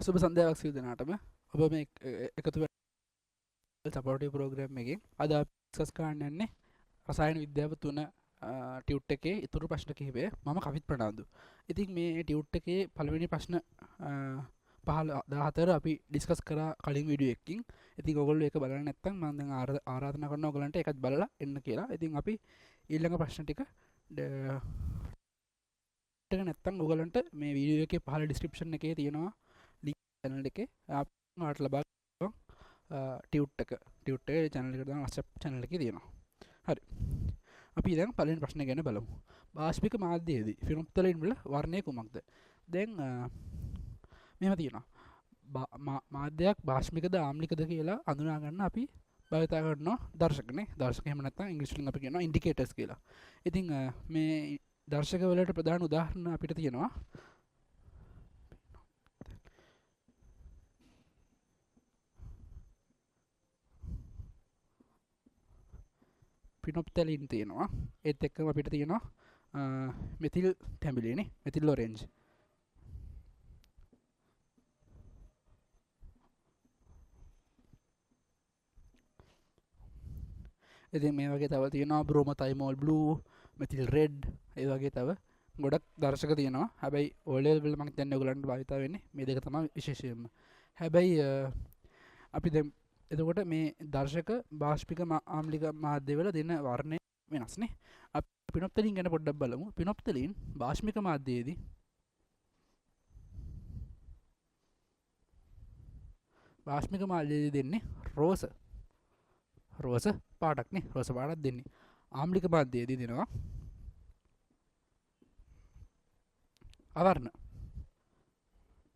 සුබ සන්ධ්‍යාවක් සියලු දෙනාටම. ඔබ මේ එකතු වෙලා සපෝටිව් ප්‍රෝග්‍රෑම් එකකින් අද අපි ඩිස්කස් කරන්න යන්නේ රසායන විද්‍යාව 3 ටියුට් එකේ ඉතුරු ප්‍රශ්න කිහිපය. මම කවිත් ප්‍රනාන්දු. ඉතින් මේ ටියුට් එකේ පළවෙනි ප්‍රශ්න 14 අපි ඩිස්කස් කරා කලින් වීඩියෝ එකකින්. ඉතින් ඔයගොල්ලෝ ඒක බලලා නැත්නම් මම දැන් ආරාධනා කරනවා ඔයගලන්ට ඒකත් බලලා එන්න කියලා. ඉතින් අපි ඊළඟ ප්‍රශ්න ටික නැත්නම් ඔයගලන්ට මේ වීඩියෝ එකේ පහළ ඩිස්ක්‍රිප්ෂන් එකේ තියෙනවා channel එකේ අපට ලබා ගන්න ටියුට් එක channel එකට දාන WhatsApp channel එකේ තියෙනවා. හරි. අපි දැන් පළවෙනි ප්‍රශ්නේ ගැන බලමු. බාෂ්පික මාධ්‍යයේදී ෆිනොප්තලීන් වල වර්ණය කුමක්ද? දැන් මෙහෙම තියෙනවා. මාධ්‍යයක් බාෂ්මිකද ආම්ලිකද කියලා අඳුනා ගන්න අපි භාවිතා කරනවා දර්ශකනේ. දර්ශක එහෙම නැත්නම් ඉංග්‍රීසි වලින් අපි කියනවා ඉන්ඩිකේටර්ස් කියලා. ඉතින් මේ දර්ශක වලට ප්‍රධාන උදාහරණ අපිට තියෙනවා පිනොප්තලින් තියෙනවා. ඒත් එක්කම අපිට තියෙනවා මෙතිල් ටැඹිලිනේ, මෙතිල් ඔරෙන්ජ්. ඉතින් මේ වගේ තව තියෙනවා බ්‍රෝමොතයිමෝල් බ්ලූ, මෙතිල් රෙඩ්, ඒ වගේ තව ගොඩක් දර්ශක තියෙනවා. හැබැයි O level වල මම දැන් ඔයගලන්ට භාවිතා වෙන්නේ මේ දෙක තමයි විශේෂයෙන්ම. හැබැයි අපි දැන් එතකොට මේ දර්ශක බාෂ්පික ආම්ලික මාධ්‍ය වල දෙන වර්ණය වෙනස් නේ. අපි පිනොප්තලින් ගැන පොඩ්ඩක් බලමු. පිනොප්තලින් බාෂ්මික මාධ්‍යයේදී දෙන්නේ රෝස පාටක් නේ. රෝස පාටක් දෙන්නේ. ආම්ලික මාධ්‍යයේදී දෙනවා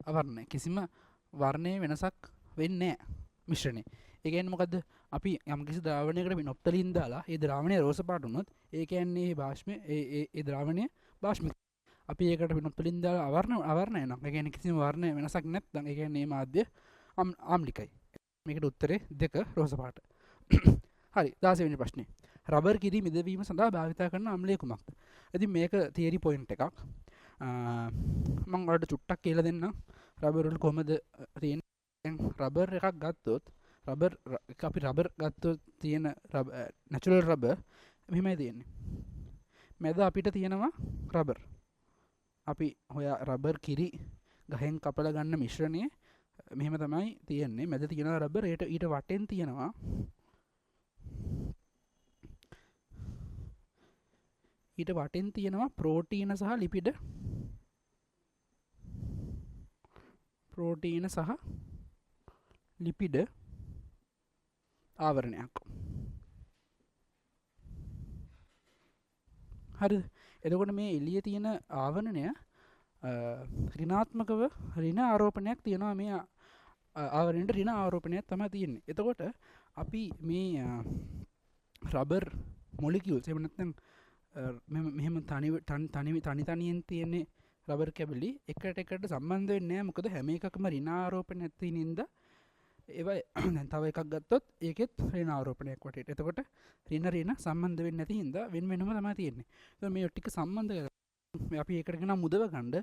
අවර්ණ. කිසිම වර්ණයේ වෙනසක් වෙන්නේ නැහැ මිශ්‍රණේ. ඒ කියන්නේ මොකද්ද? අපි යම්කිසි ද්‍රාවණයකට පිනොප්තලින් දාලා ඒ ද්‍රාවණය රෝස පාට වුණොත් ඒ කියන්නේ ඒ ද්‍රාවණය බාෂ්මික. අපි ඒකට පිනොප්තලින් දාලා අවර්ණය නම් ඒ කියන්නේ කිසිම වර්ණ වෙනසක් නැත්නම් ඒ කියන්නේ මේ මාධ්‍ය ආම්ලිකයි. මේකට උත්තරේ 2 රෝස පාට. හරි. 16 වෙනි ප්‍රශ්නේ. රබර් කිරි මිදවීම සඳහා භාවිත කරන අම්ලය කුමක්ද? ඉතින් මේක තියරි පොයින්ට් එකක්. මම ඔයාලට චුට්ටක් කියලා දෙන්නම්. රබර් වල කොහමද තියෙන්නේ? දැන් රබර් එකක් ගත්තොත් අපි රබර් ගත්තොත් තියෙන නැචරල් රබර් මෙහෙමයි තියෙන්නේ. මැද අපිට තියෙනවා රබර්. අපි හොයා රබර් කිරි ගහෙන් කපලා ගන්න මිශ්‍රණය මෙහෙම තමයි තියෙන්නේ. මැද තියෙනවා රබර්. ඊට වටෙන් තියෙනවා ප්‍රෝටීන සහ ලිපිඩ ආවරණයක්. හරිද? එතකොට මේ එළියේ තියෙන ආවරණය ඍණාත්මකව ඍණ ආරෝපණයක් තියෙනවා. මේ ආවරණයට ඍණ ආරෝපණයක් තමයි තියෙන්නේ. එතකොට අපි මේ රබර් මොලිකියුල්ස් එහෙම නැත්නම් මෙහෙම තනියෙන් තියෙන රබර් කැබලි එකට සම්බන්ධ වෙන්නේ නැහැ. මොකද හැම එකකම ඍණ ආරෝපණයක් තියෙන ඉඳලා ඒවා දැන් තව එකක් ගත්තොත් ඒකෙත් ඍණ ආරෝපණයක් වටේට. එතකොට ඍණ සම්බන්ධ වෙන්නේ නැති හින්දා වෙන වෙනම තමයි තියෙන්නේ. ඒත් මේ ටික සම්බන්ධ කරලා අපි ඒකට කියන මුදව ගන්න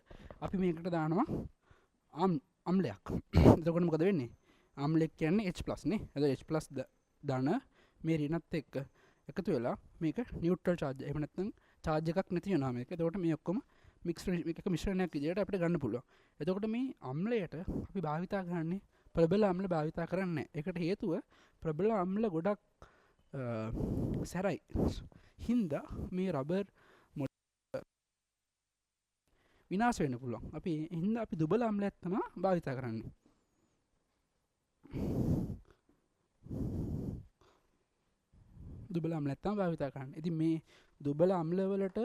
අපි මේකට දානවා අම්ලයක්. එතකොට මොකද වෙන්නේ? අම්ලයක් කියන්නේ H+ නේ. එතකොට H+ දාන මේ ඍණත් එක්ක එකතු වෙලා මේක නියුට්‍රල් charge. එහෙම නැත්නම් charge එකක් නැති වෙනවා මේක. එතකොට මේ ඔක්කොම එක මිශ්‍රණයක් විදිහට අපිට ගන්න පුළුවන්. එතකොට මේ අම්ලයට අපි භාවිතා කරන්නේ ප්‍රබල අම්ල භාවිතා කරන්නේ. ඒකට හේතුව ප්‍රබල අම්ල ගොඩක් සැරයි. හින්දා මේ රබර් විනාශ වෙන්න පුළුවන්. අපි දුබල අම්ලයක් තමයි භාවිතා කරන්නේ. දුබල අම්ලයක් තමයි භාවිතා කරන්නේ. ඉතින් මේ දුබල අම්ල වලට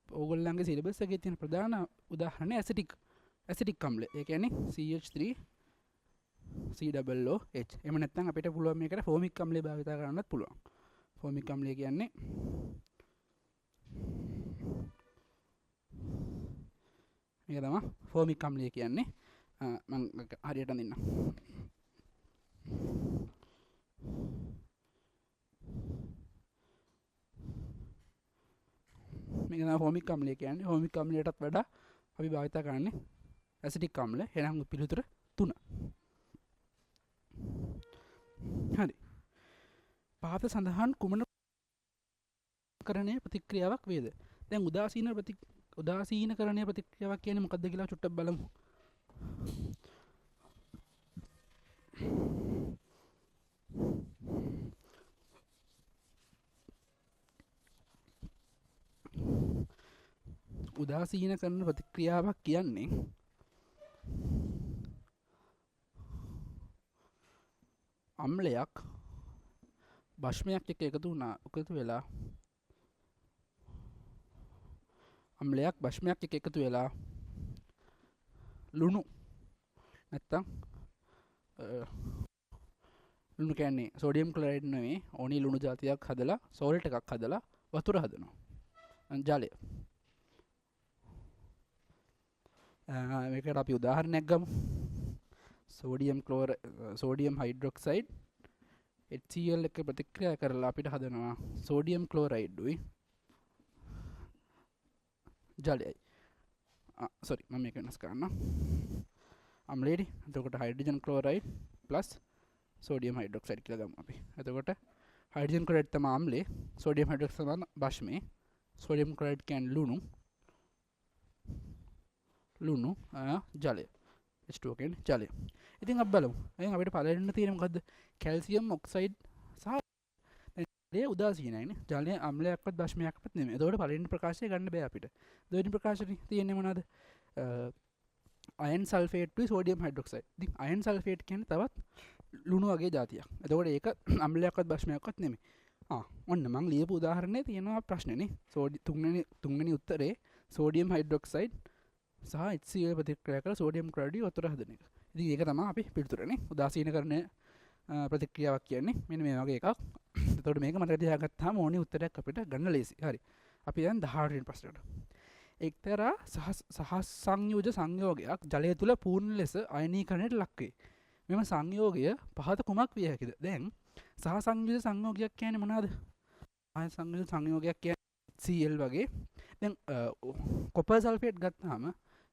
ඕගොල්ලන්ගේ සිලබස් එකේ තියෙන ප්‍රධාන උදාහරණය ඇසිටික් අම්ල. ඒ කියන්නේ CH3 COOH. එහෙම නැත්නම් අපිට පුළුවන් මේකට ෆෝමික් අම්ලය භාවිතා කරන්නත් පුළුවන්. ෆෝමික් අම්ලය කියන්නේ මේක තමයි ෆෝමික් අම්ලය කියන්නේ. මම හරියට අඳින්නම්. මේක තමයි ෆෝමික් අම්ලය කියන්නේ. ෆෝමික් අම්ලයටත් වඩා අපි භාවිත කරන්නේ ඇසිටික් අම්ල. එහෙනම් පිළිතුර 3. පහත සඳහන් කුමන කරණය ප්‍රතික්‍රියාවක් වේද? දැන් උදාසීනකරණය ප්‍රතික්‍රියාවක් කියන්නේ මොකක්ද කියලා චුට්ටක් බලමු. උදාසීනකරණ ප්‍රතික්‍රියාවක් කියන්නේ අම්ලයක් භෂ්මයක් එක්ක එකතු වෙලා අම්ලයක් භෂ්මයක් එක්ක එකතු වෙලා ලුණු නැත්තම් ලුණු කියන්නේ සෝඩියම් ක්ලොරයිඩ් නෙවෙයි ඕනි ලුණු జాතියක් හදලා සෝල්ට් එකක් හදලා වතුර හදනවා ජලය. මේකට අපි උදාහරණයක් ගමු. සෝඩියම් හයිඩ්‍රොක්සයිඩ් HCl එක ප්‍රතික්‍රියා කරලා අපිට හදනවා සෝඩියම් ක්ලෝරයිඩ්ුයි ජලයයි. සෝරි මම මේක වෙනස් කරන්න. අම්ලයේදී එතකොට hydrogen chloride plus sodium hydroxide කියලා ගමු අපි. එතකොට හයිඩ්‍රජන් ක්ලෝරයිඩ් තමයි අම්ලේ, සෝඩියම් හයිඩ්‍රොක්සයිඩ් තමයි භෂ්මේ. සෝඩියම් ක්ලෝරයිඩ් කියන්නේ ලුණු ජලය. H2O කියන්නේ ජලය. ඉතින් අපි බලමු. එහෙනම් අපිට පළවෙනිම තියෙන්නේ මොකද්ද? කැල්සියම් ඔක්සයිඩ් සහ ජලය උදාසීනයිනේ. ජලය අම්ලයක්වත් භෂ්මයක්වත් නෙමෙයි. එතකොට පළවෙනි ප්‍රකාශය ගන්න බෑ අපිට. දෙවෙනි ප්‍රකාශනේ තියෙන්නේ මොනවද? අයන් සල්ෆේට්ුයි සෝඩියම් හයිඩ්‍රොක්සයිඩ්. ඉතින් අයන් සල්ෆේට් කියන්නේ තවත් ලුණු වගේ જાතියක්. එතකොට ඒක අම්ලයක්වත් භෂ්මයක්වත් නෙමෙයි. ඔන්න මම ලියපු උදාහරණේ තියෙනවා ප්‍රශ්නේනේ. තුන්වෙනි උත්තරේ සෝඩියම් හයිඩ්‍රොක්සයිඩ් සහ HCl ප්‍රතික්‍රියා කරලා සෝඩියම් ක්ලොරයිඩ් වතුර හදන එක. ඉතින් ඒක තමයි අපි පිළිතුරනේ. උදාසීනකරණ ප්‍රතික්‍රියාවක් කියන්නේ මෙන්න මේ වගේ එකක්. එතකොට මේක මතක තියාගත්තාම ඕනේ උත්තරයක් අපිට ගන්න ලේසි. හරි. අපි දැන් 18 වෙනි ප්‍රශ්නයට. එක්තරා සහසංයෝජ සංයෝගයක් ජලය තුල පූර්ණ ලෙස අයනීකරණයට ලක් වේ. මෙම සංයෝගය පහත කුමක් විය හැකිද? දැන් සහසංයෝජ සංයෝගයක් කියන්නේ මොනවාද? සහසංයෝජ සංයෝගයක් කියන්නේ Cl වගේ. දැන් කොපර් සල්ෆේට් ගත්තාම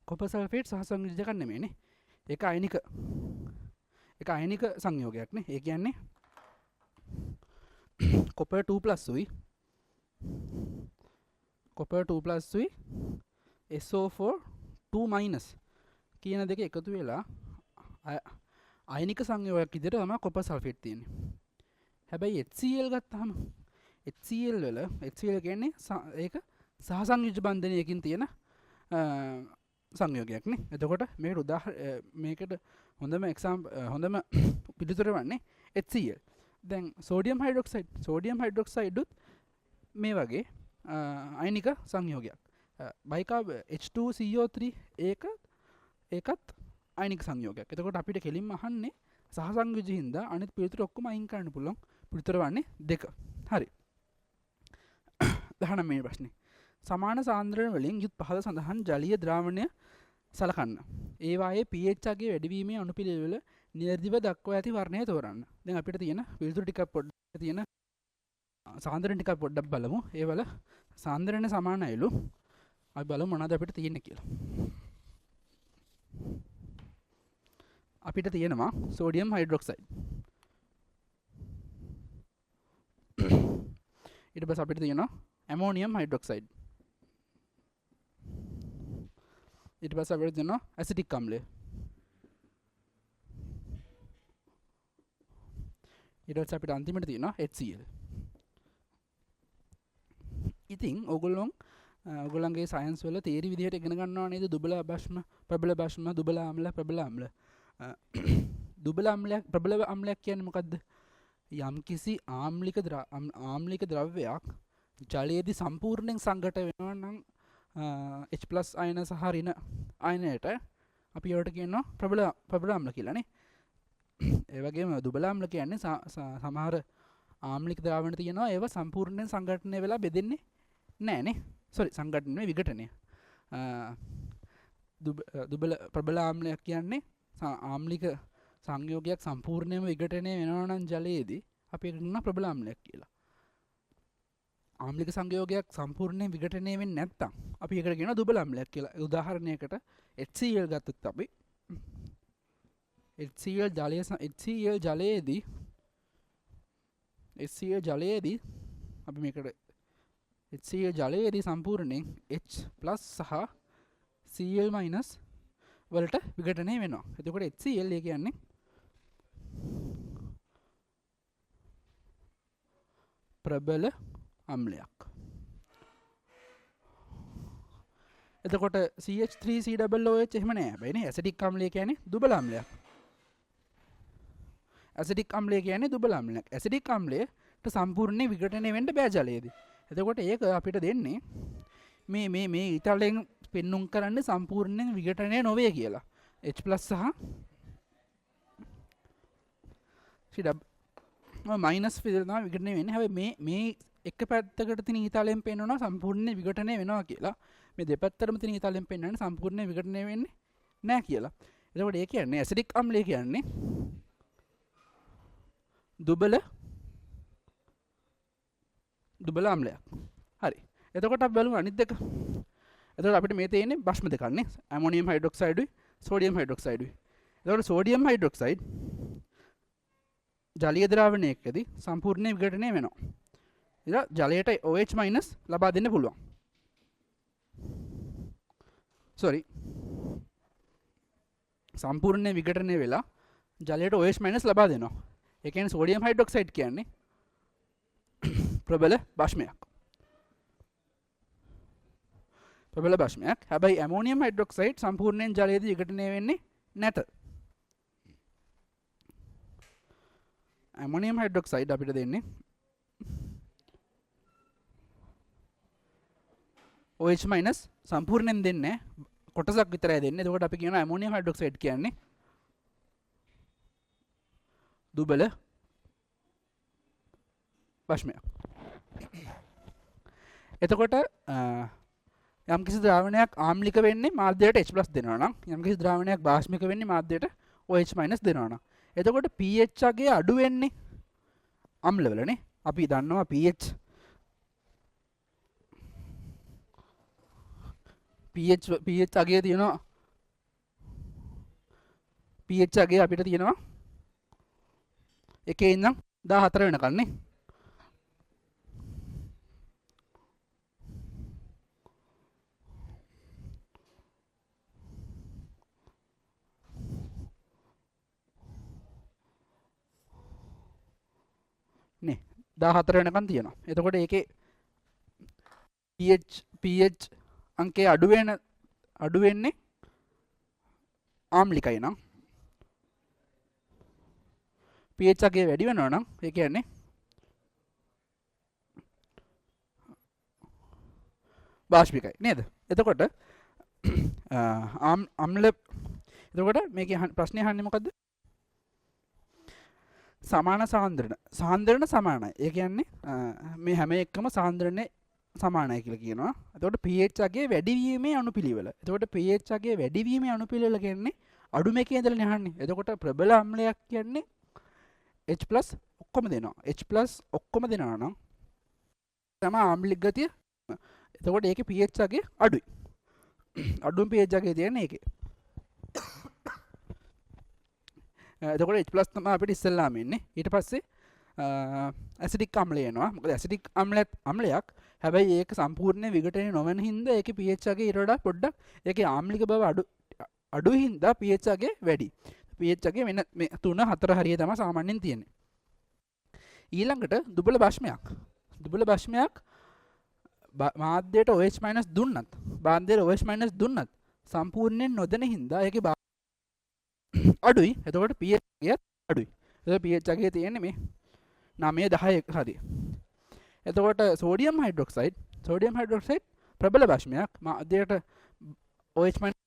කොපර් සල්ෆේට් සහසංයෝජක නෙමෙයිනේ. ඒක අයනික සංයෝගයක් නේ. ඒ කියන්නේ copper 2+ උයි SO4 2- කියන දෙක එකතු වෙලා අයනික සංයෝගයක් විදිහට තමයි කොපර් සල්ෆේට් තියෙන්නේ. හැබැයි HCl ගත්තාම HCl කියන්නේ ඒක සහසංයෝජ බන්ධනයකින් තියෙන සංයෝගයක් නේ. එතකොට මේකට හොඳම පිළිතුර වන්නේ HCl. දැන් සෝඩියම් හයිඩ්‍රොක්සයිඩ් උත් මේ වගේ අයනික සංයෝගයක්. බයිකාබ් H2CO3 ඒකත් අයනික සංයෝගයක්. එතකොට අපිට කෙලින්ම අහන්නේ සහසංයෝජී හින්දා අනිත් පිළිතුරු ඔක්කොම අයින් කරන්න පුළුවන්. පිළිතුර වන්නේ 2. හරි. 19 වෙනි ප්‍රශ්නේ. සමාන සාන්ද්‍රණ වලින් යුත් පහළ සඳහන් ජලීය ද්‍රාවණය සලකන්න. ඒවායේ pH අගයේ වැඩිවීමේ අනුපිළිවෙල නිර්දිව දක්වා ඇති වර්ණය තෝරන්න. දැන් අපිට තියෙන පිළිතුරු ටිකක් පොඩ්ඩක් තියෙන සාන්ද්‍රණ ටිකක් පොඩ්ඩක් බලමු. ඒවල සාන්ද්‍රණ සමානයිලු. අපි බලමු මොනවද අපිට තියෙන්නේ කියලා. අපිට තියෙනවා සෝඩියම් හයිඩ්‍රොක්සයිඩ්. ඊට පස්සේ අපිට තියෙනවා ඇමෝනියම් හයිඩ්‍රොක්සයිඩ්. ඊට පස්සේ අපිට තියෙනවා ඇසිටික් අම්ලය. ඊට පස්සේ අපිට අන්තිමට තියෙනවා HCl. ඉතින් ඔයගොල්ලන්ගේ සයන්ස් වල තීරි විදිහට ඉගෙන ගන්නවා නේද? දුබල භෂ්ම, ප්‍රබල භෂ්ම, දුබල අම්ල, ප්‍රබල අම්ල. ප්‍රබල අම්ලයක් කියන්නේ මොකද්ද? යම්කිසි ආම්ලික ද්‍රව්‍යයක් ජලයේදී සම්පූර්ණයෙන් සංඝට වෙනවා නම් H+ අයන සහ ඍණ අයනයට අපි ඒවට කියනවා ප්‍රබල අම්ල කියලා නේ. ඒ වගේම දුබල අම්ල කියන්නේ සමහර ආම්ලික ද්‍රවණ තියෙනවා ඒව සම්පූර්ණයෙන් සංඝටනය වෙලා බෙදෙන්නේ නැහැ නේ. සංඝටනය විඝටනය. ප්‍රබල ආම්ලයක් කියන්නේ ආම්ලික සංයෝගයක් සම්පූර්ණයෙන්ම විඝටනය වෙනවා නම් ජලයේදී අපි ඒක කියනවා ප්‍රබල අම්ලයක් කියලා. ආම්ලික සංයෝගයක් සම්පූර්ණයෙන් විඝටනය වෙන්නේ නැත්නම් අපි ඒකට කියනවා දුබල අම්ලයක් කියලා. උදාහරණයකට HCl ගත්තොත් අපි HCl ජලයේදී HCl ජලයේදී අපි මේකට HCl ජලයේදී සම්පූර්ණයෙන් H+ සහ Cl- වලට විඝටනය වෙනවා. එතකොට HCl ඒ කියන්නේ ප්‍රබල අම්ලයක්. එතකොට CH3COOH එහෙම නෑ. හැබැයිනේ ඇසිටික් අම්ලය කියන්නේ දුබල අම්ලයක්. ඇසිටික් අම්ලය කියන්නේ දුබල අම්ලයක්. ඇසිටික් අම්ලයට සම්පූර්ණයෙන් විඝටනය වෙන්න බෑ ජලයේදී. එතකොට ඒක අපිට දෙන්නේ මේ ඊතලෙන් පෙන්නුම් කරන්නේ සම්පූර්ණයෙන් විඝටනය නොවේ කියලා. H+ සහ මයිනස් විදිහට තමයි විඝටනය වෙන්නේ. හැබැයි මේ එක පැත්තකට තියෙන ඊතලෙන් පෙන්වනවා සම්පූර්ණයෙන් විඝටනය වෙනවා කියලා. මේ දෙපැත්තටම තියෙන ඊතලෙන් පෙන්වන්නේ සම්පූර්ණයෙන් විඝටනය වෙන්නේ නැහැ කියලා. එතකොට ඒ කියන්නේ ඇසිඩික් අම්ලය කියන්නේ දුබල අම්ලයක්. හරි. එතකොට අපි බලමු අනිත් දෙක. එතකොට අපිට මේ තියෙන්නේ භස්ම දෙකක් නේ. ඇමෝනියම් හයිඩ්‍රොක්සයිඩුයි සෝඩියම් හයිඩ්‍රොක්සයිඩුයි. එතකොට සෝඩියම් හයිඩ්‍රොක්සයිඩ් ජලීය ද්‍රාවණයකදී සම්පූර්ණයෙන් විඝටනය වෙනවා. ඉතින් ජලයට OH- ලබා දෙන්න පුළුවන්. සම්පූර්ණයෙන් විඝටනය වෙලා ජලයට OH- ලබා දෙනවා. ඒ කියන්නේ සෝඩියම් හයිඩ්‍රොක්සයිඩ් කියන්නේ ප්‍රබල භස්මයක්. හැබැයි ඇමෝනියම් හයිඩ්‍රොක්සයිඩ් සම්පූර්ණයෙන් ජලයේදී විඝටනය වෙන්නේ නැත. ඇමෝනියම් හයිඩ්‍රොක්සයිඩ් අපිට දෙන්නේ OH- සම්පූර්ණයෙන් දෙන්නේ කොටසක් විතරයි දෙන්නේ. එතකොට අපි කියනවා ඇමෝනියම් හයිඩ්‍රොක්සයිඩ් කියන්නේ දුබල භස්මයක්. එතකොට යම්කිසි ද්‍රාවණයක් ආම්ලික වෙන්නේ මාධ්‍යයට H+ දෙනවා නම් යම්කිසි ද්‍රාවණයක් බාෂ්මික වෙන්නේ මාධ්‍යයට OH- දෙනවා නම් එතකොට pH අගය අඩු වෙන්නේ අම්ලවලනේ. අපි දන්නවා pH අගය තියෙනවා. pH අගය අපිට තියෙනවා 1 ඉඳන් 14 වෙනකන් නේ. නේ 14 වෙනකන් තියෙනවා. එතකොට ඒකේ pH අංකය අඩු වෙන්නේ ආම්ලිකයි නම් pH අගය වැඩි වෙනවා නම් ඒ කියන්නේ බාෂ්මිකයි නේද? එතකොට එතකොට මේකේ ප්‍රශ්නේ අහන්නේ මොකද්ද? සමාන සාන්ද්‍රණ සමානයි. ඒ කියන්නේ මේ හැම එකම සාන්ද්‍රණය සමානයි කියලා කියනවා. එතකොට pH අගයේ වැඩිවීමේ අනුපිළිවෙල. එතකොට pH අගයේ වැඩිවීමේ අනුපිළිවෙල කියන්නේ අඩු මේකේ ඉඳලා යහන්නේ. එතකොට ප්‍රබල අම්ලයක් කියන්නේ H+ ඔක්කොම දෙනවා. H+ ඔක්කොම දෙනවා නම් තමයි ආම්ලික ගතිය. එතකොට ඒකේ pH අගය අඩුයි. අඩුම pH අගය තියෙන්නේ ඒකේ. එතකොට H+ තමයි අපිට ඉස්සෙල්ලාම එන්නේ. ඊට පස්සේ ඇසිඩික් අම්ලය එනවා. මොකද ඇසිඩික් අම්ලයක් හැබැයි ඒක සම්පූර්ණයෙන් විඝටනය නොවන හින්දා ඒකේ pH අගය ඊට වඩා පොඩ්ඩක් ඒකේ ආම්ලික බව අඩු හින්දා pH අගය වැඩි. pH අගය වෙන 3 4 හරිය තමයි සාමාන්‍යයෙන් තියෙන්නේ. ඊළඟට දුබල භස්මයක්. මාධ්‍යයට OH- දුන්නත් බාන්දයට OH- දුන්නත් සම්පූර්ණයෙන් නොදෙන හින්දා ඒකේ අඩුයි. එතකොට pH අගය අඩුයි. එතකොට pH අගය තියෙන්නේ මේ 9 10 හරිය. එතකොට සෝඩියම් හයිඩ්‍රොක්සයිඩ් ප්‍රබල භස්මයක්. මාධ්‍යයට OH-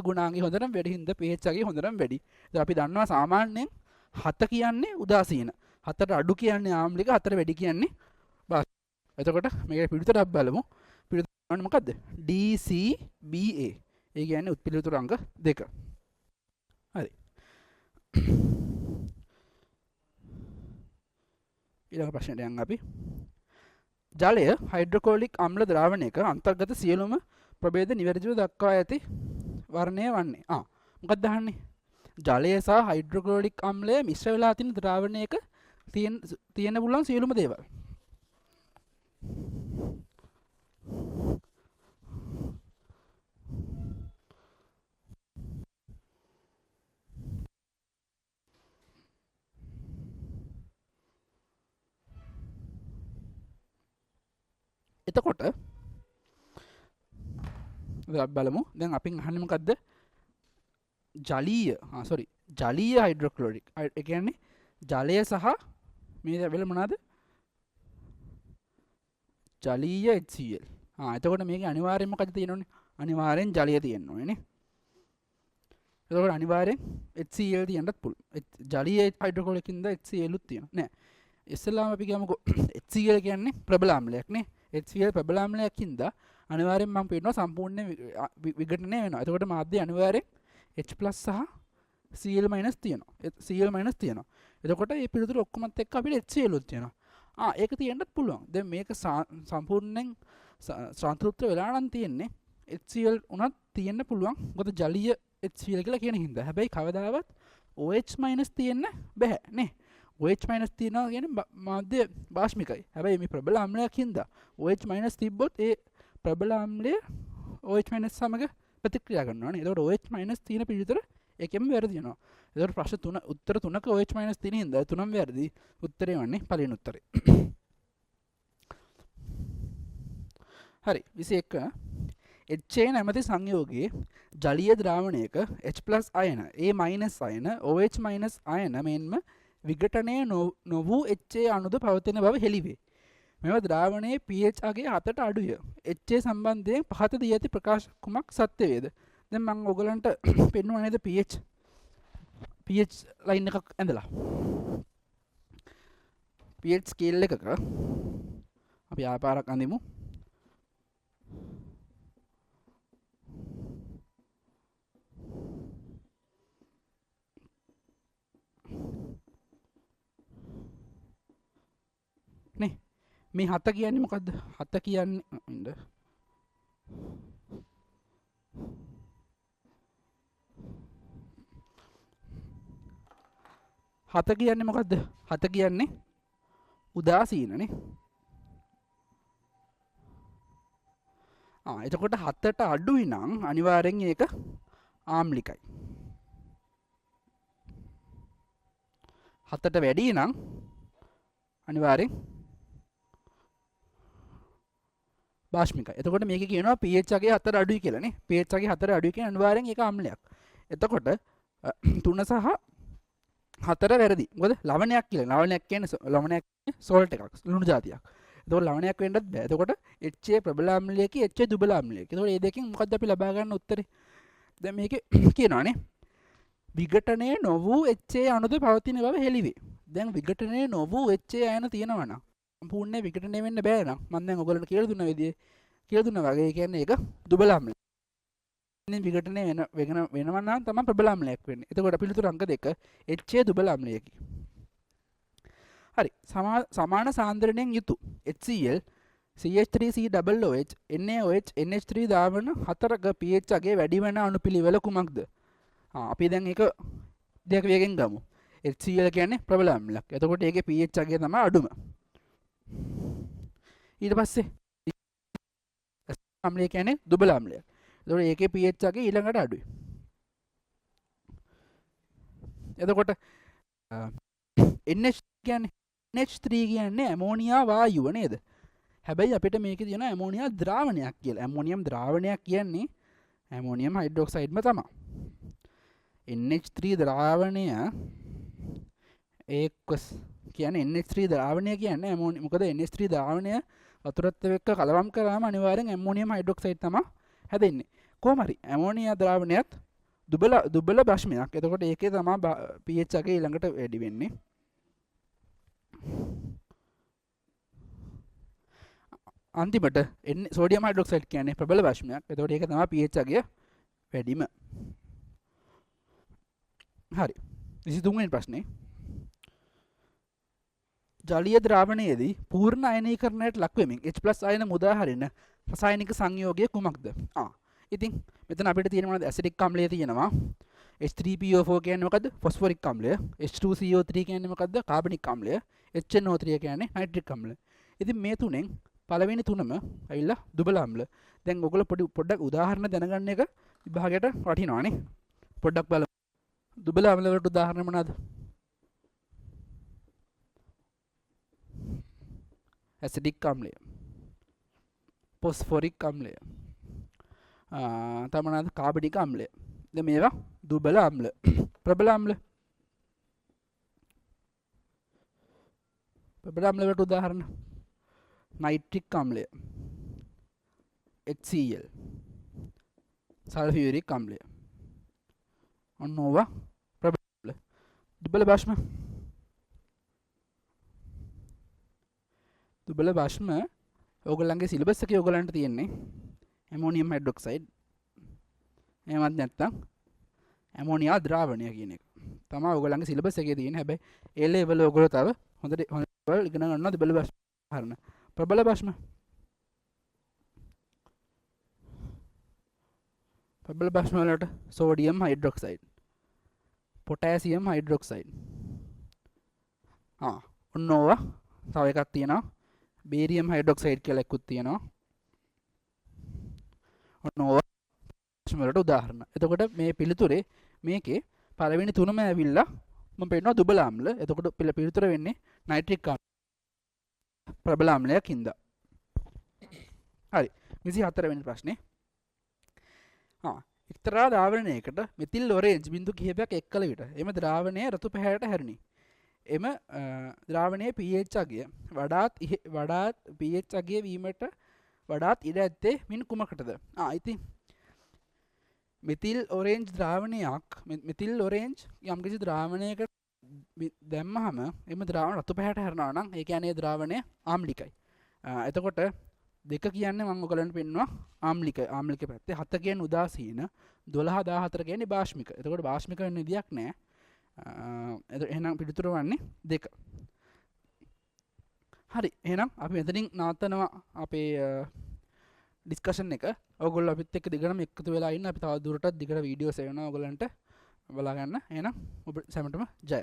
ගුණාංගය හොඳටම වැඩි හින්දා pH අගය හොඳටම වැඩි. ඉතින් අපි දන්නවා සාමාන්‍යයෙන් 7 කියන්නේ උදාසීන. 4ට අඩු කියන්නේ ආම්ලික, 4ට වැඩි කියන්නේ බාෂ්මික. එතකොට මේකේ පිළිතුරක් බලමු. පිළිතුර ගන්න මොකද්ද? DCBA. ඒ කියන්නේ උත්පිළිතුර අංක 2. හරි. ඊළඟ ප්‍රශ්නයට යන්න අපි. ජලය හයිඩ්‍රොක්ලෝරික් අම්ල ද්‍රාවණයක අන්තර්ගත සියලුම ප්‍රභේද නිවැරදිව දක්වා ඇති වර්ණය වන්නේ. මොකක්ද අහන්නේ? ජලය සහ හයිඩ්‍රොක්ලෝරික් අම්ලය මිශ්‍ර වෙලා තියෙන ද්‍රාවණයක තියෙන්න පුළුවන් සියලුම දේවල්. එතකොට බලමු දැන් අපින් අහන්නේ මොකද්ද? ජලීය හයිඩ්‍රොක්ලෝරික්. ඒ කියන්නේ ජලය සහ මේ වෙල මොනවාද? ජලීය HCl. එතකොට මේකේ අනිවාර්යයෙන්ම මොකද තියෙනවනේ? අනිවාර්යෙන් ජලය තියෙන්න ඕනේ නේ. එතකොට අනිවාර්යෙන් HCl තියෙන්නත් පුළුවන්. ජලීය හයිඩ්‍රොක්ලෝරික් ඉඳ HCl උත් තියෙනවා. නෑ. ඉස්සෙල්ලාම අපි කියමුකෝ HCl කියන්නේ ප්‍රබල ආම්ලයක් නේ. HCl ප්‍රබල ආම්ලයක් ඉඳ අනිවාර්යෙන් මම පේනවා සම්පූර්ණ විඝටනය වෙනවා. එතකොට මාධ්‍ය අනිවාර්යෙන් H+ සහ Cl- තියෙනවා. Cl- තියෙනවා. එතකොට මේ පිළිතුර ඔක්කොමත් එක්ක අපිට HCl උත් තියෙනවා. ඒක තියෙන්නත් පුළුවන්. දැන් මේක සම්පූර්ණයෙන් සාන්තුත්‍ර වෙලා නම් තියෙන්නේ HCl උනත් තියෙන්න පුළුවන්. මොකද ජලීය HCl කියලා කියන හින්දා. හැබැයි කවදාවත් OH- තියෙන්න බෑ නේ. OH- තියෙනවා කියන්නේ මාධ්‍ය බාෂ්මිකයි. හැබැයි මේ ප්‍රබල ආම්ලයක් හින්දා OH- තිබ්බොත් ඒ ප්‍රබල ආම්ලය OH- සමග ප්‍රතික්‍රියා කරනවා නේ. එතකොට OH- තියෙන පිළිතුර එකෙම වැරදි වෙනවා. එතකොට ප්‍රශ්න උත්තර 3ක OH- තියෙන හින්දා තුනම වැරදි. උත්තරේ වන්නේ පළවෙනි උත්තරේ. හරි 21 HA නැමැති සංයෝගයේ ජලීය ද්‍රාවණයක H+ අයන A- අයන OH- අයන මෙන්ම විඝටනය නොවූ HA අණුද පවතින බව හෙළිවේ. මෙම ද්‍රාවණයේ pH අගය 7ට අඩුය. HA සම්බන්ධයෙන් පහත දී ඇති ප්‍රකාශ කුමක් සත්‍ය වේද? දැන් මම ඔයගලන්ට පෙන්වුවා නේද pH ලයින් එකක් ඇඳලා. pH ස්කේල් එකක අපි ආපාරක් අඳිමු. නේ මේ 7 කියන්නේ මොකද්ද? 7 කියන්නේ ඉන්න 7 කියන්නේ මොකද්ද? 7 කියන්නේ උදාසීනනේ. එතකොට 7ට අඩුයි නම් අනිවාර්යෙන් ඒක ආම්ලිකයි. 7ට වැඩි නම් අනිවාර්යෙන් බාෂ්මිකයි. එතකොට මේක කියනවා pH අගය 4 අඩුයි කියලා නේ. pH අගය 4 අඩුයි කියන්නේ අනිවාර්යෙන් ඒක ආම්ලයක්. එතකොට 3 සහ 4 වැරදි. මොකද ලවණයක් කියලා. ලවණයක් කියන්නේ සෝල්ට් එකක්. ලුණු జాතියක්. එතකොට ලවණයක් වෙන්නත් බෑ. එතකොට HA ප්‍රබල ආම්ලයක HA දුබල ආම්ලයක. එතකොට මේ දෙකෙන් මොකද්ද අපි ලබා ගන්න උත්තරේ? දැන් මේකේ කියනවානේ විඝටනය නොවූ HA අණුද පවතින බව හෙළිවේ. දැන් විඝටනය නොවූ HA අයන තියෙනවා නම් සම්පූර්ණ විඝටනය වෙන්න බෑ නම් මම දැන් ඔයගොල්ලන්ට කියලා දුන්න විදිහේ කියලා දුන්නා වගේ කියන්නේ ඒක දුබල ආම්ලය. ඉතින් විඝටනය වෙනවා නම් තමයි ප්‍රබල ආම්ලයක් වෙන්නේ. එතකොට පිළිතුරු අංක 2 HA දුබල ආම්ලයකි. හරි සමාන සාන්ද්‍රණයෙන් යුතු HCl CH3COOH NaOH NH3 දාවන 4ක pH අගය වැඩි වෙන අණුපිළිවෙල කුමක්ද? අපි දැන් ඒක දෙයක් වේගෙන් ගමු. HCl කියන්නේ ප්‍රබල ආම්ලයක්. එතකොට ඒකේ pH අගය තමයි අඩුම. ඊට පස්සේ ආම්ලය කියන්නේ දුබල ආම්ලයක්. එතකොට ඒකේ pH අගය ඊළඟට අඩුයි. එතකොට NH කියන්නේ NH3 කියන්නේ ඇමෝනියා වායුව නේද? හැබැයි අපිට මේකේ තියෙන ඇමෝනියා ද්‍රාවණයක් කියලා. ඇමෝනියම් ද්‍රාවණයක් කියන්නේ ඇමෝනියම් හයිඩ්‍රොක්සයිඩ්ම තමයි. NH3 ද්‍රාවණය ඒකස් කියන්නේ NH3 ද්‍රාවණය කියන්නේ ඇමෝනියම්. මොකද NH3 ද්‍රාවණය වතුරත් එක්ක කලවම් කරාම අනිවාර්යෙන් ඇමෝනියම් හයිඩ්‍රොක්සයිඩ් තමයි හැදෙන්නේ. කොහොම හරි ඇමෝනියා ද්‍රාවණයත් දුබල බෂ්මයක්. එතකොට ඒකේ තමයි pH අගය ඊළඟට වැඩි වෙන්නේ. අන්තිමට සෝඩියම් හයිඩ්‍රොක්සයිඩ් කියන්නේ ප්‍රබල බෂ්මයක්. එතකොට ඒක තමයි pH අගය වැඩිම. හරි 23 වෙනි ප්‍රශ්නේ ජලීය ද්‍රාවණයේදී පූර්ණ අයනීකරණයට ලක් වෙමින් H+ අයන මුදා හරින රසායනික සංයෝගය කුමක්ද? ඉතින් මෙතන අපිට තියෙන මොනවද? ඇසිඩික් අම්ලය තියෙනවා. H3PO4 කියන්නේ මොකද්ද? ෆොස්ෆොරික් අම්ලය. H2CO3 කියන්නේ මොකද්ද? කාබනික් අම්ලය. HNO3 කියන්නේ නයිට්‍රික් අම්ලය. ඉතින් මේ තුනෙන් පළවෙනි තුනම ඇවිල්ලා දුබල අම්ල. දැන් ඔයගොල්ලෝ පොඩ්ඩක් උදාහරණ දැනගන්න එක විභාගයට වටිනවානේ. පොඩ්ඩක් බලමු. දුබල අම්ල වලට උදාහරණ මොනවාද? ඇසිඩික් අම්ලය, ෆොස්ෆොරික් අම්ලය, තමනද කාබනික අම්ලය. දැන් මේවා දුබල අම්ල. ප්‍රබල අම්ල. ප්‍රබල අම්ල වලට උදාහරණ නයිට්‍රික් අම්ලය, HCl, සල්ෆියුරික් අම්ලය. ඔන්න ඕවා ප්‍රබල අම්ල. දුබල භාෂ්ම. දුබල භාෂ්ම ඕගොල්ලන්ගේ සිලබස් එකේ ඕගොල්ලන්ට තියෙන්නේ ඇමෝනියම් හයිඩ්‍රොක්සයිඩ්. එහෙමත් නැත්නම් ඇමෝනියා ද්‍රාවණය කියන එක. තමයි ඕගොල්ලන්ගේ සිලබස් එකේ තියෙන්නේ. හැබැයි ඒ ලෙවල් ඕගොල්ලෝ තව හොඳට ඉගෙන ගන්නවා දුබල භාෂ්ම. හරින. ප්‍රබල භාෂ්ම. ප්‍රබල භාෂ්ම වලට සෝඩියම් හයිඩ්‍රොක්සයිඩ්, පොටෑසියම් හයිඩ්‍රොක්සයිඩ්. ඔන්න ඕවා තව එකක් තියෙනවා. බේරියම් හයිඩ්‍රොක්සයිඩ් කියලා එකකුත් තියෙනවා. ඔන්න ඕවා භාෂ්ම වලට උදාහරණ. එතකොට මේ පිළිතුරේ මේකේ පළවෙනි තුනම ඇවිල්ලා මම පෙන්නනවා දුබල අම්ල. එතකොට පිළිතුර වෙන්නේ නයිට්‍රික් අම්ල. ප්‍රබල අම්ලයක් හින්දා. හරි. 24 වෙනි ප්‍රශ්නේ. එක්තරා ද්‍රාවණයකට මෙතිල් ඔරේන්ජ් බිඳු කිහිපයක් එක් කළ විට එම ද්‍රාවණය රතු පැහැයට හැරුණි. එම ද්‍රාවණයේ pH අගය වඩාත් pH අගය වීමට වඩාත් ඉඩ ඇත්තේ මින් කුමකටද? ඉතින් මෙතිල් ඔරේන්ජ් ද්‍රාවණයක් මෙතිල් ඔරේන්ජ් යම්කිසි ද්‍රාවණයකට දැම්මහම එම ද්‍රාවණ රතු පැහැයට හැරෙනවා නම් ඒ කියන්නේ ද්‍රාවණය ආම්ලිකයි. එතකොට දෙක කියන්නේ මම ඔයගලන්ට පෙන්නවා ආම්ලික පැත්තේ. 7 කියන්නේ උදාසීන, 12 14 කියන්නේ භාෂ්මික. එතකොට භාෂ්මික වෙන විදියක් නැහැ. එහෙනම් පිළිතුර වන්නේ 2. හරි. එහෙනම් අපි මෙතනින් නවත්තනවා අපේ ඩිස්කෂන් එක. ඔයගොල්ලෝ අපිත් එක්ක දිගටම එකතු වෙලා ඉන්න. අපි තව දුරටත් දිගට වීඩියෝස් එවනවා ඔයගලන්ට බලා ගන්න. එහෙනම් ඔබ සැමටම ජය.